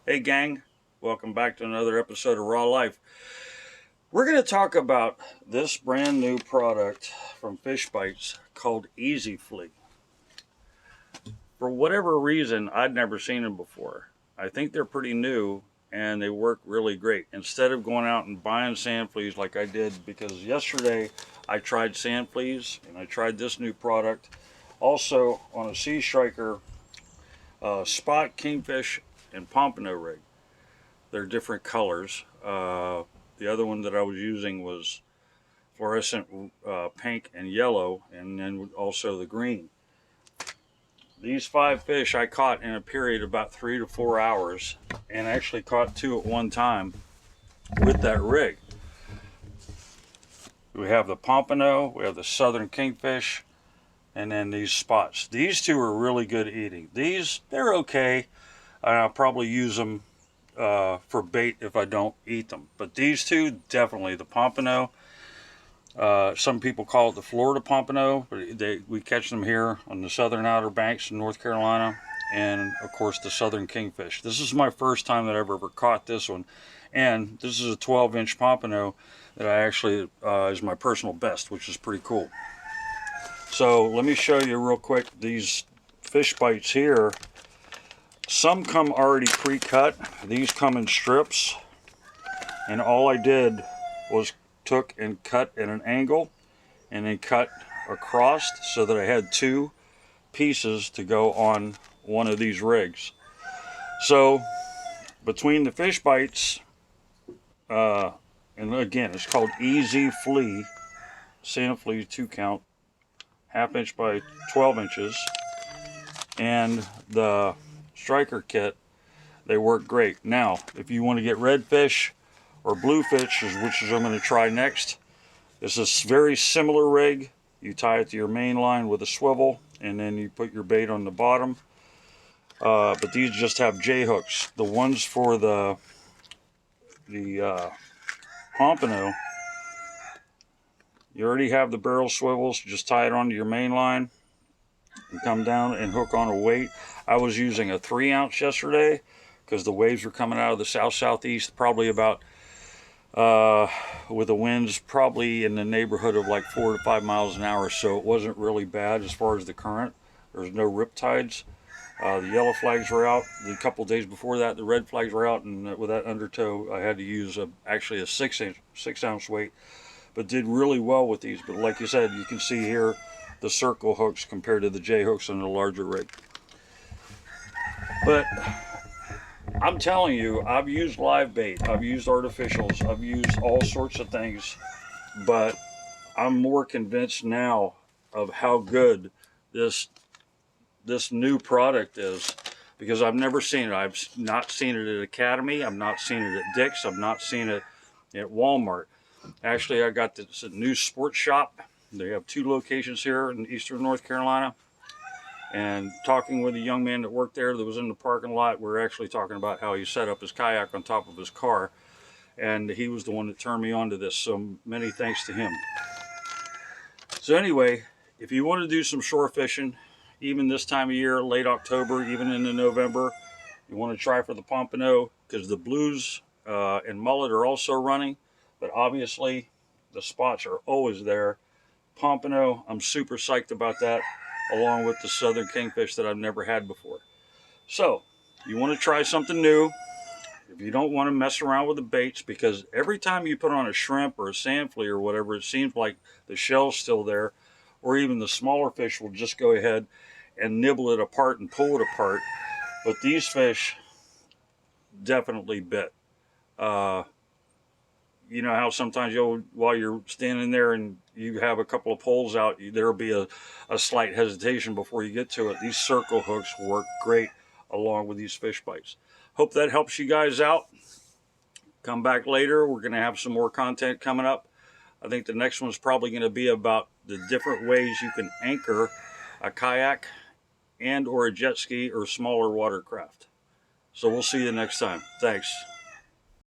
Hey gang, welcome back to another episode of Raw Life. We're going to talk about this brand new product from Fishbites called E Z FLEA. For whatever reason, I'd never seen them before. I think they're pretty new and they work really great. Instead of going out and buying sand fleas like I did, because yesterday I tried sand fleas and I tried this new product also on a Sea Striker spot, kingfish, and pompano rig. They're different colors. The other one that I was using was fluorescent pink and yellow, and then also the green. These 5 fish I caught in a period of about 3 to 4 hours, and actually caught 2 at one time with that rig. We have the pompano, we have the southern kingfish, and then these spots. These two are really good eating. They're okay. I'll probably use them for bait if I don't eat them. But these two, definitely. The pompano, some people call it the Florida pompano, but we catch them here on the southern Outer Banks in North Carolina, and of course the southern kingfish. This is my first time that I've ever caught this one, and this is a 12-inch pompano that I actually is my personal best, which is pretty cool. So let me show you real quick these fish bites here. Some come already pre-cut. These come in strips, and all I did was took and cut at an angle and then cut across so that I had 2 pieces to go on one of these rigs. So between the fish bites, and again, it's called E Z FLEA, sand flea 2 count, 1/2 inch by 12 inches, and the striker kit, they work great. Now, if you want to get redfish or bluefish, which is I'm going to try next, it's a very similar rig. You tie it to your main line with a swivel, and then you put your bait on the bottom. But these just have J hooks. The ones for the pompano, you already have the barrel swivels. Just tie it onto your main line and come down and hook on a weight. I was using a 3-ounce yesterday because the waves were coming out of the south-southeast, probably about with the winds probably in the neighborhood of like 4 to 5 miles an hour, so it wasn't really bad as far as the current. There's no rip tides. The yellow flags were out. The couple days before that, the red flags were out, and with that undertow, I had to use actually a 6-ounce weight, but did really well with these. But like you said, you can see here the circle hooks compared to the J hooks on the larger rig. But I'm telling you, I've used live bait, I've used artificials, I've used all sorts of things, but I'm more convinced now of how good this new product is, because I've never seen it. I've not seen it at Academy, I've not seen it at Dick's, I've not seen it at Walmart. Actually, I got this at New Sports Shop. They have 2 locations here in eastern North Carolina. And talking with a young man that worked there that was in the parking lot, we were actually talking about how he set up his kayak on top of his car. And he was the one that turned me on to this, so many thanks to him. So anyway, if you want to do some shore fishing, even this time of year, late October, even into November, you want to try for the pompano, because the blues and mullet are also running, but obviously the spots are always there. Pompano, I'm super psyched about that, along with the southern kingfish that I've never had before. So, you want to try something new. If you don't want to mess around with the baits, because every time you put on a shrimp or a sand flea or whatever, it seems like the shell's still there, or even the smaller fish will just go ahead and nibble it apart and pull it apart. But these fish definitely bit. You know how sometimes while you're standing there and you have a couple of poles out, there'll be a slight hesitation before you get to it. These circle hooks work great along with these fish bites. Hope that helps you guys out. Come back later. We're going to have some more content coming up. I think the next one's probably going to be about the different ways you can anchor a kayak and or a jet ski or smaller watercraft. So we'll see you next time. Thanks.